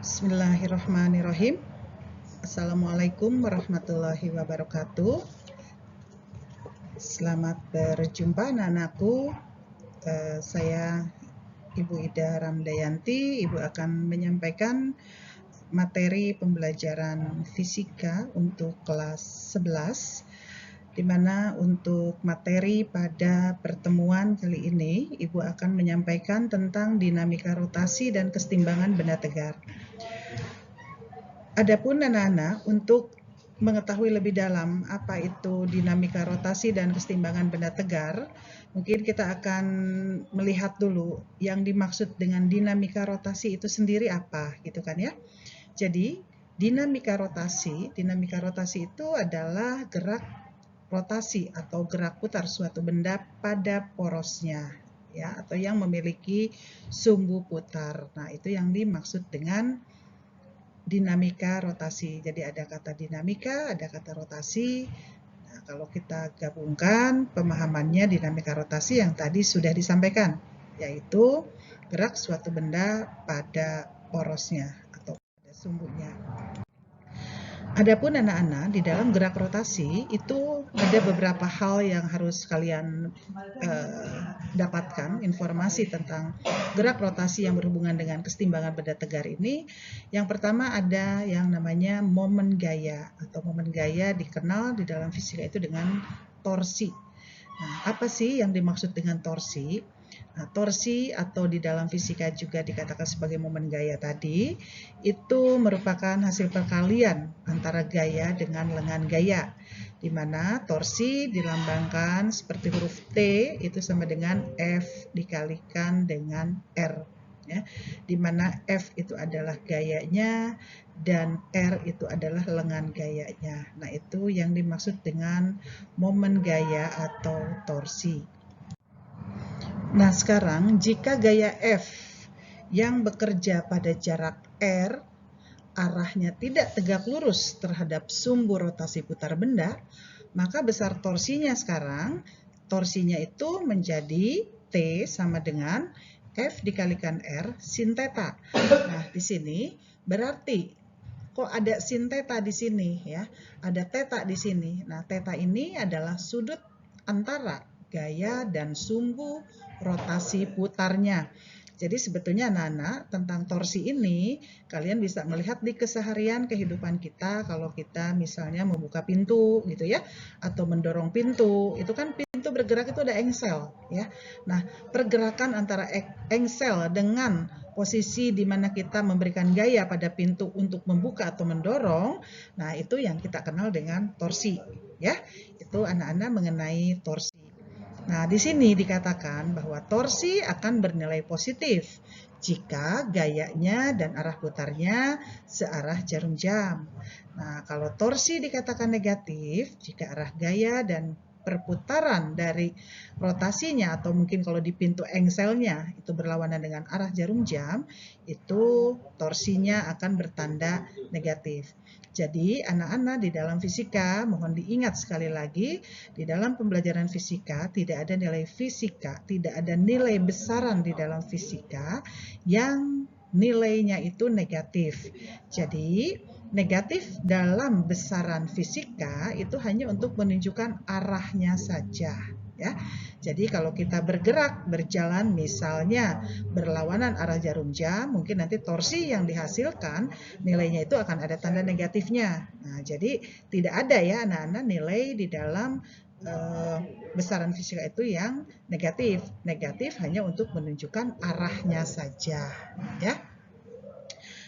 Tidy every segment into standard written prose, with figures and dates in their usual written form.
Bismillahirrahmanirrahim. Assalamualaikum warahmatullahi wabarakatuh. Selamat berjumpa anak-anakku. Saya Ibu Ida Ramdayanti. Ibu akan menyampaikan materi pembelajaran fisika untuk kelas 11, di mana untuk materi pada pertemuan kali ini, Ibu akan menyampaikan tentang dinamika rotasi dan kesetimbangan benda tegar. Adapun anak-anak, untuk mengetahui lebih dalam apa itu dinamika rotasi dan kesetimbangan benda tegar, mungkin kita akan melihat dulu yang dimaksud dengan dinamika rotasi itu sendiri apa, gitu kan ya. Jadi, dinamika rotasi itu adalah gerak rotasi atau gerak putar suatu benda pada porosnya, ya, atau yang memiliki sumbu putar. Nah, itu yang dimaksud dengan dinamika rotasi. Jadi ada kata dinamika, ada kata rotasi. Nah, kalau kita gabungkan pemahamannya, dinamika rotasi yang tadi sudah disampaikan, yaitu gerak suatu benda pada porosnya atau pada sumbunya. Adapun anak-anak, di dalam gerak rotasi itu ada beberapa hal yang harus kalian dapatkan informasi tentang gerak rotasi yang berhubungan dengan kesetimbangan benda tegar ini. Yang pertama ada yang namanya momen gaya, atau momen gaya dikenal di dalam fisika itu dengan torsi. Nah, apa sih yang dimaksud dengan torsi? Nah, torsi atau di dalam fisika juga dikatakan sebagai momen gaya tadi, itu merupakan hasil perkalian antara gaya dengan lengan gaya, di mana torsi dilambangkan seperti huruf T itu sama dengan F dikalikan dengan R, ya, di mana F itu adalah gayanya dan R itu adalah lengan gayanya. Nah, itu yang dimaksud dengan momen gaya atau torsi. Nah, sekarang jika gaya F yang bekerja pada jarak R, arahnya tidak tegak lurus terhadap sumbu rotasi putar benda, maka besar torsinya sekarang, torsinya itu menjadi T sama dengan F dikalikan R sin theta. Nah, di sini berarti kok ada sin theta di sini ya, ada theta di sini. Nah, theta ini adalah sudut antara gaya dan sumbu rotasi putarnya. Jadi sebetulnya anak-anak, tentang torsi ini kalian bisa melihat di keseharian kehidupan kita. Kalau kita misalnya membuka pintu gitu ya, atau mendorong pintu, itu kan pintu bergerak itu ada engsel ya. Nah, pergerakan antara engsel dengan posisi di mana kita memberikan gaya pada pintu untuk membuka atau mendorong, nah itu yang kita kenal dengan torsi ya. Itu anak-anak mengenai torsi. Nah, di sini dikatakan bahwa torsi akan bernilai positif jika gayanya dan arah putarnya searah jarum jam. Nah, kalau torsi dikatakan negatif jika arah gaya dan perputaran dari rotasinya, atau mungkin kalau di pintu engselnya itu berlawanan dengan arah jarum jam, itu torsinya akan bertanda negatif. Jadi anak-anak di dalam fisika, mohon diingat sekali lagi, di dalam pembelajaran fisika tidak ada nilai fisika, tidak ada nilai besaran di dalam fisika yang nilainya itu negatif. Jadi negatif dalam besaran fisika itu hanya untuk menunjukkan arahnya saja. Ya, jadi kalau kita bergerak, berjalan misalnya berlawanan arah jarum jam, mungkin nanti torsi yang dihasilkan nilainya itu akan ada tanda negatifnya. Nah, jadi tidak ada ya anak-anak nilai di dalam besaran fisika itu yang negatif. Negatif hanya untuk menunjukkan arahnya saja, ya.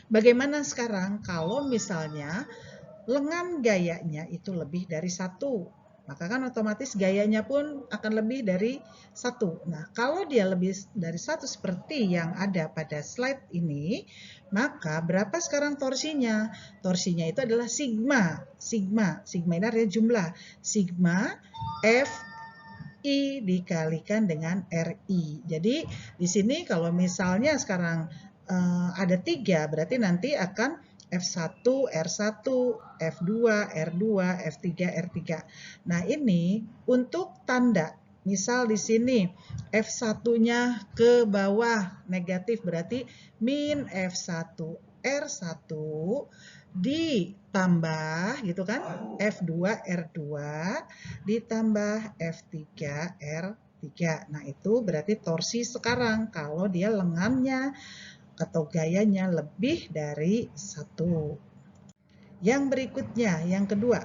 Bagaimana sekarang kalau misalnya lengan gayanya itu lebih dari 1? Maka kan otomatis gayanya pun akan lebih dari 1. Nah, kalau dia lebih dari 1 seperti yang ada pada slide ini, maka berapa sekarang torsinya? Torsinya itu adalah sigma. Sigma ini artinya jumlah. Sigma F I dikalikan dengan RI. Jadi di sini kalau misalnya sekarang ada 3, berarti nanti akan F1, R1, F2, R2, F3, R3. Nah, ini untuk tanda. Misal di sini F1-nya ke bawah negatif, berarti min F1. R1 ditambah gitu kan, F2 R2 ditambah F3 R3. Nah, itu berarti torsi sekarang kalau dia lengannya atau gayanya lebih dari 1. Yang berikutnya, yang kedua,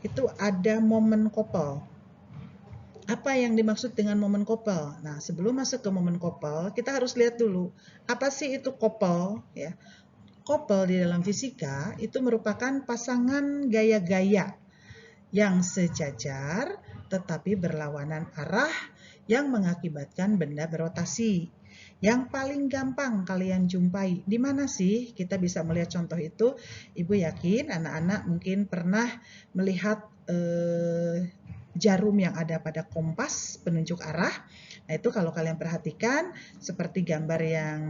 itu ada momen couple. Apa yang dimaksud dengan momen couple? Nah, sebelum masuk ke momen couple, kita harus lihat dulu, apa sih itu couple, ya. Couple di dalam fisika itu merupakan pasangan gaya-gaya yang sejajar tetapi berlawanan arah yang mengakibatkan benda berotasi. Yang paling gampang kalian jumpai, di mana sih kita bisa melihat contoh itu? Ibu yakin anak-anak mungkin pernah melihat jarum yang ada pada kompas penunjuk arah. Nah, itu kalau kalian perhatikan seperti gambar yang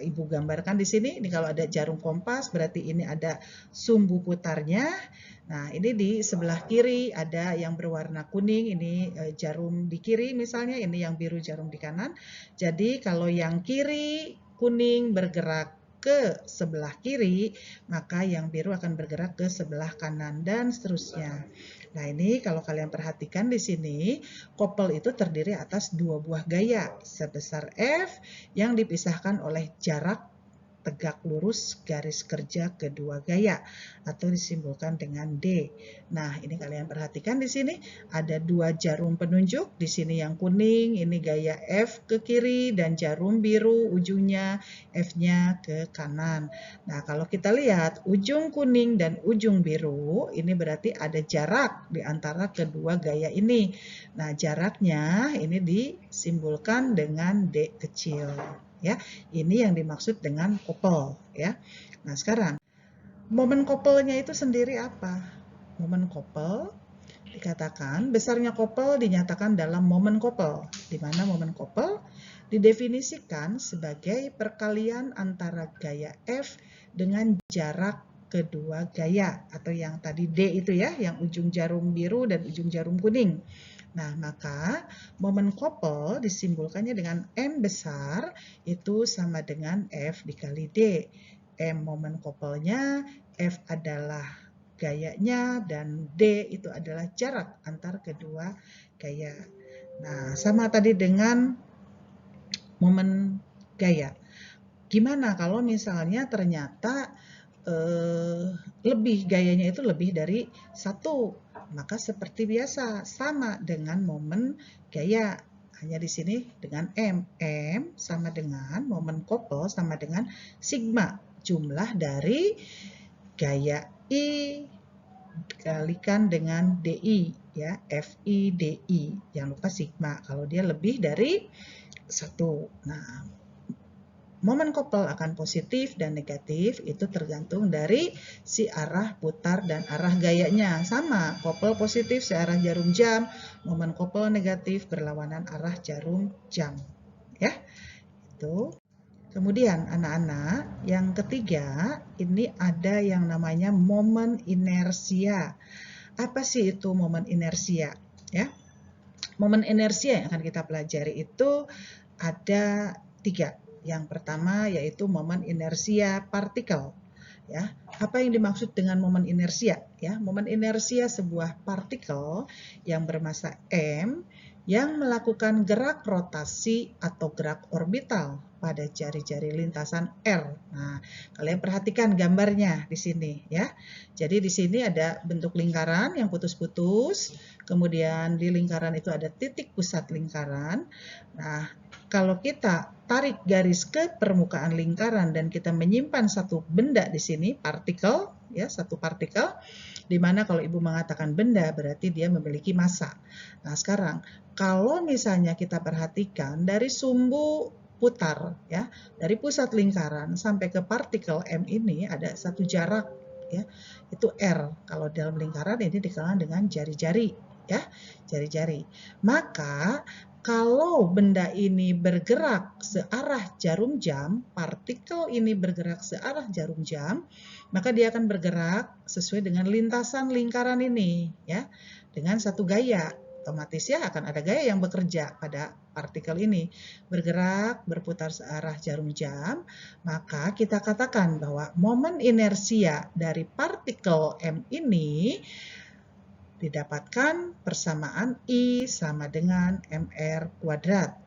Ibu gambarkan di sini, ini kalau ada jarum kompas berarti ini ada sumbu putarnya. Nah, ini di sebelah kiri ada yang berwarna kuning, ini jarum di kiri misalnya, ini yang biru jarum di kanan. Jadi kalau yang kiri kuning bergerak ke sebelah kiri, maka yang biru akan bergerak ke sebelah kanan dan seterusnya. Nah, ini kalau kalian perhatikan di sini, couple itu terdiri atas dua buah gaya sebesar F yang dipisahkan oleh jarak tegak lurus garis kerja kedua gaya atau disimbolkan dengan D. Nah, ini kalian perhatikan di sini ada dua jarum penunjuk, di sini yang kuning ini gaya F ke kiri dan jarum biru ujungnya F-nya ke kanan. Nah, kalau kita lihat ujung kuning dan ujung biru ini berarti ada jarak di antara kedua gaya ini. Nah, jaraknya ini disimbolkan dengan D kecil. Ya, ini yang dimaksud dengan couple, ya. Nah, sekarang momen couple-nya itu sendiri apa? Momen couple dikatakan besarnya couple dinyatakan dalam momen couple, di mana momen couple didefinisikan sebagai perkalian antara gaya F dengan jarak kedua gaya atau yang tadi D itu ya, yang ujung jarum biru dan ujung jarum kuning. Nah, maka momen couple disimbolkannya dengan M besar itu sama dengan F dikali D. M momen couple-nya, F adalah gayanya, dan D itu adalah jarak antar kedua gaya. Nah, sama tadi dengan momen gaya. Gimana kalau misalnya ternyata gayanya itu lebih dari 1? Maka seperti biasa, sama dengan momen gaya. Hanya di sini dengan M. M sama dengan momen couple sama dengan sigma. Jumlah dari gaya I dikalikan dengan DI. Ya, FI, DI. Jangan lupa sigma kalau dia lebih dari 1. Nah, momen couple akan positif dan negatif itu tergantung dari si arah putar dan arah gayanya. Sama, couple positif searah jarum jam, momen couple negatif berlawanan arah jarum jam. Ya, itu. Kemudian anak-anak, yang ketiga ini ada yang namanya momen inersia. Apa sih itu momen inersia? Ya, momen inersia yang akan kita pelajari itu ada 3. Yang pertama yaitu momen inersia partikel. Ya, apa yang dimaksud dengan momen inersia? Ya, momen inersia sebuah partikel yang bermassa m yang melakukan gerak rotasi atau gerak orbital pada jari-jari lintasan R. Nah, kalian perhatikan gambarnya di sini ya. Jadi di sini ada bentuk lingkaran yang putus-putus, kemudian di lingkaran itu ada titik pusat lingkaran. Nah, kalau kita tarik garis ke permukaan lingkaran dan kita menyimpan satu benda di sini, partikel, ya, satu partikel, di mana kalau Ibu mengatakan benda berarti dia memiliki massa. Nah, sekarang kalau misalnya kita perhatikan dari sumbu putar, ya, dari pusat lingkaran sampai ke partikel M ini ada satu jarak, ya, itu R. Kalau dalam lingkaran ini dikenal dengan jari-jari, ya, jari-jari. Maka kalau benda ini bergerak searah jarum jam, partikel ini bergerak searah jarum jam, maka dia akan bergerak sesuai dengan lintasan lingkaran ini, ya, dengan satu gaya. Otomatis ya akan ada gaya yang bekerja pada partikel ini bergerak berputar searah jarum jam, maka kita katakan bahwa momen inersia dari partikel M ini didapatkan persamaan I sama dengan mr kuadrat.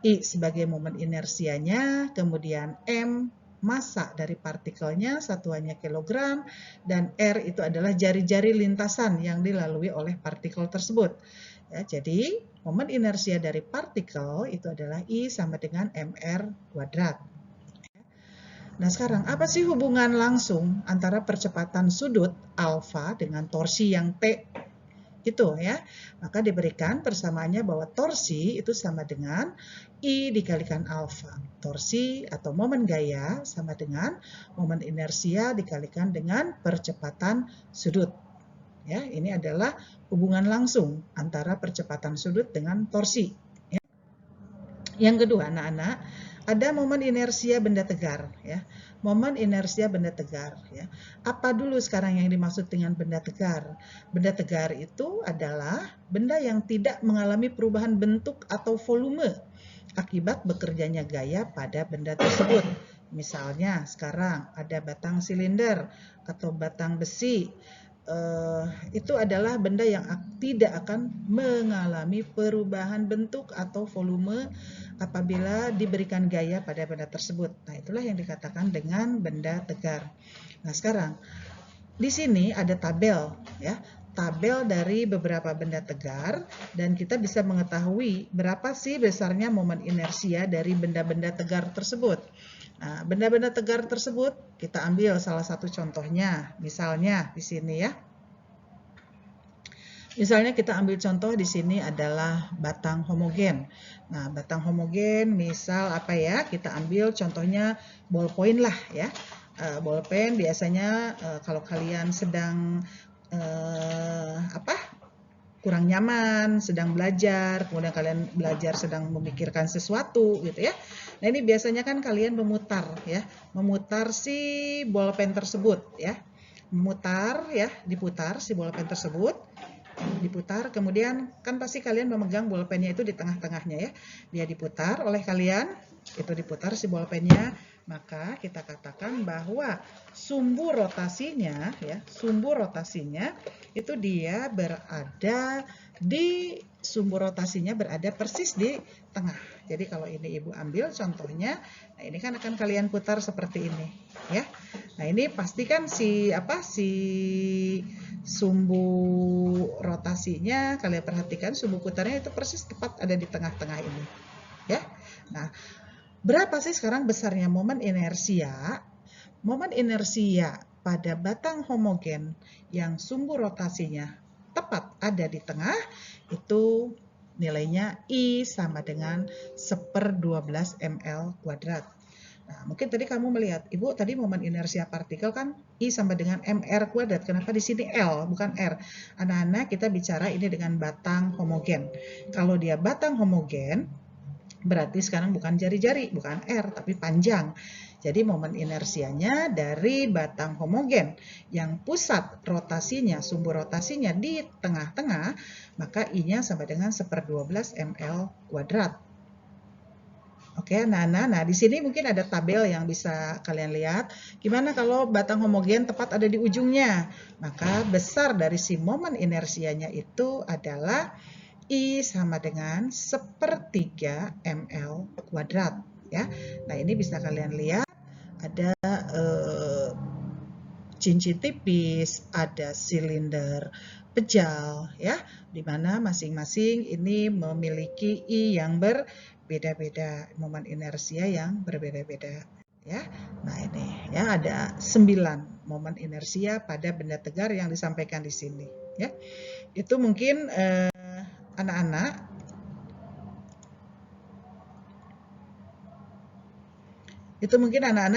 I sebagai momen inersianya, kemudian M massa dari partikelnya, satuannya kilogram, dan R itu adalah jari-jari lintasan yang dilalui oleh partikel tersebut. Ya, jadi momen inersia dari partikel itu adalah I sama dengan mr kuadrat. Nah sekarang apa sih hubungan langsung antara percepatan sudut alfa dengan torsi yang T? Gitu ya. Maka diberikan persamaannya bahwa torsi itu sama dengan I dikalikan alfa. Torsi atau momen gaya sama dengan momen inersia dikalikan dengan percepatan sudut. Ya, ini adalah hubungan langsung antara percepatan sudut dengan torsi. Ya. Yang kedua, anak-anak, ada momen inersia benda tegar. Ya. Momen inersia benda tegar. Ya. Apa dulu sekarang yang dimaksud dengan benda tegar? Benda tegar itu adalah benda yang tidak mengalami perubahan bentuk atau volume akibat bekerjanya gaya pada benda tersebut. Misalnya sekarang ada batang silinder atau batang besi. Itu adalah benda yang tidak akan mengalami perubahan bentuk atau volume apabila diberikan gaya pada benda tersebut. Nah, itulah yang dikatakan dengan benda tegar. Nah, sekarang di sini ada tabel ya, tabel dari beberapa benda tegar dan kita bisa mengetahui berapa sih besarnya momen inersia dari benda-benda tegar tersebut. Nah, benda-benda tegar tersebut kita ambil salah satu contohnya, misalnya di sini ya. Misalnya kita ambil contoh di sini adalah batang homogen. Nah, batang homogen misal apa ya? Kita ambil contohnya ballpoint lah ya. Ballpoint biasanya kalau kalian sedang kurang nyaman, sedang belajar, kemudian kalian belajar sedang memikirkan sesuatu gitu ya. Nah, ini biasanya kan kalian memutar ya, memutar si bolpen tersebut ya. Memutar ya, diputar si bolpen tersebut. Diputar, kemudian kan pasti kalian memegang bolpennya itu di tengah-tengahnya ya. Dia diputar oleh kalian, itu diputar si bolpennya, maka kita katakan bahwa sumbu rotasinya ya, sumbu rotasinya itu dia berada di sumbu rotasinya berada persis di tengah. Jadi kalau ini Ibu ambil contohnya, nah ini kan akan kalian putar seperti ini ya. Nah, ini pastikan si sumbu rotasinya kalian perhatikan, sumbu putarnya itu persis tepat ada di tengah-tengah ini ya. Nah, berapa sih sekarang besarnya momen inersia? Momen inersia pada batang homogen yang sumbu rotasinya tepat ada di tengah itu nilainya I sama dengan 1/12 ml kuadrat. Nah, mungkin tadi kamu melihat, Ibu tadi momen inersia partikel kan I sama dengan mr kuadrat. Kenapa di sini L bukan R? Anak-anak, kita bicara ini dengan batang homogen. Kalau dia batang homogen, berarti sekarang bukan jari-jari, bukan R, tapi panjang. Jadi momen inersianya dari batang homogen yang pusat rotasinya, sumbu rotasinya di tengah-tengah, maka I-nya sama dengan 1/12 ml kuadrat. Oke, nah di sini mungkin ada tabel yang bisa kalian lihat. Gimana kalau batang homogen tepat ada di ujungnya? Maka besar dari si momen inersianya itu adalah I sama dengan 1/3 ml kuadrat. Ya, nah ini bisa kalian lihat ada cincin tipis, ada silinder pejal, ya, di mana masing-masing ini memiliki I yang berbeda-beda, momen inersia yang berbeda-beda, ya. Nah ini, ya, ada 9 momen inersia pada benda tegar yang disampaikan di sini, ya. Itu mungkin anak-anak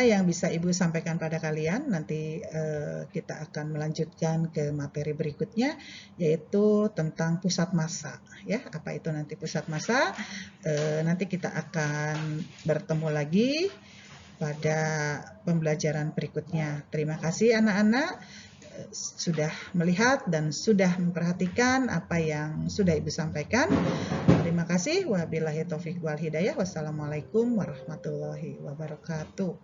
yang bisa Ibu sampaikan pada kalian. Nanti kita akan melanjutkan ke materi berikutnya, yaitu tentang pusat massa. Ya, apa itu nanti pusat massa? Nanti kita akan bertemu lagi pada pembelajaran berikutnya. Terima kasih anak-anak sudah melihat dan sudah memperhatikan apa yang sudah Ibu sampaikan. Terima kasih. Wabillahi taufik wal hidayah. Wassalamualaikum warahmatullahi wabarakatuh.